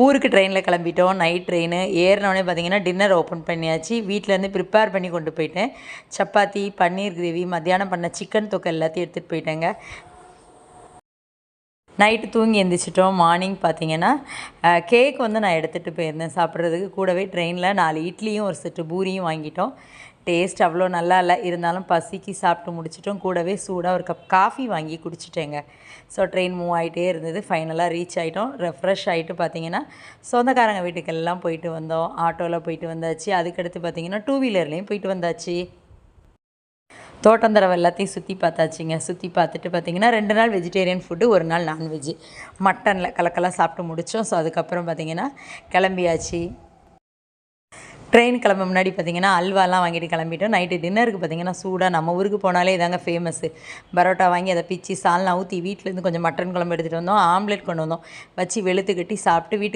ஊருக்கு ட்ரெயினில் கிளம்பிட்டோம். நைட் ட்ரெயின் ஏறினோடனே பார்த்தீங்கன்னா டின்னர் ஓப்பன் பண்ணியாச்சு. வீட்டிலேருந்து ப்ரிப்பேர் பண்ணி கொண்டு போயிட்டேன். சப்பாத்தி, பன்னீர் கிரேவி, மத்தியானம் பண்ண சிக்கன் தொக்கு எல்லாத்தையும் எடுத்துகிட்டு போயிட்டேங்க. நைட்டு தூங்கி எழுந்திரிச்சிட்டோம். மார்னிங் பார்த்தீங்கன்னா கேக் நான் எடுத்துகிட்டு போயிருந்தேன் சாப்பிட்றதுக்கு. கூடவே ட்ரெயினில் 4 இட்லியும் ஒரு செட்டு பூரியும் வாங்கிட்டோம். டேஸ்ட் அவ்வளோ நல்லா இல்லை, இருந்தாலும் பசிக்கு சாப்பிட்டு முடிச்சிட்டோம். கூடவே சூடாக ஒரு கப் காஃபி வாங்கி குடிச்சிட்டேங்க. ஸோ ட்ரெயின் மூவ் ஆகிட்டே இருந்தது. ஃபைனலாக ரீச் ஆகிட்டோம். ரெஃப்ரெஷ் ஆகிட்டு பார்த்தீங்கன்னா சொந்தக்காரங்க வீட்டுக்கெல்லாம் போயிட்டு வந்தோம். ஆட்டோவில் போயிட்டு வந்தாச்சு. அதுக்கடுத்து பார்த்தீங்கன்னா 2 வீலர்லேயும் போயிட்டு வந்தாச்சு. தோட்டந்தரவை எல்லாத்தையும் சுற்றி பார்த்தாச்சுங்க. சுற்றி பார்த்துட்டு பார்த்திங்கன்னா 2 நாள் வெஜிடேரியன் ஃபுட்டு, 1 நாள் நான்வெஜ்ஜு. மட்டனில் கலக்கெல்லாம் சாப்பிட்டு முடித்தோம். ஸோ அதுக்கப்புறம் பார்த்திங்கன்னா கிளம்பியாச்சு. ட்ரெயின் கிளம்ப முன்னாடி பார்த்திங்கன்னா அல்வாலாம் வாங்கிட்டு கிளம்பிட்டோம். நைட்டு டின்னருக்கு பார்த்திங்கன்னா சூடாக நம்ம ஊருக்கு போனாலே இதாங்க ஃபேமஸ்ஸு. பரோட்டா வாங்கி அதை பிச்சு சால்னா ஊற்றி வீட்டிலேருந்து கொஞ்சம் மட்டன் குழம்பு எடுத்துகிட்டு வந்தோம். ஆம்லெட் கொண்டு வந்தோம். வச்சு வெளுத்து கட்டி சாப்பிட்டு வீட்டுக்கு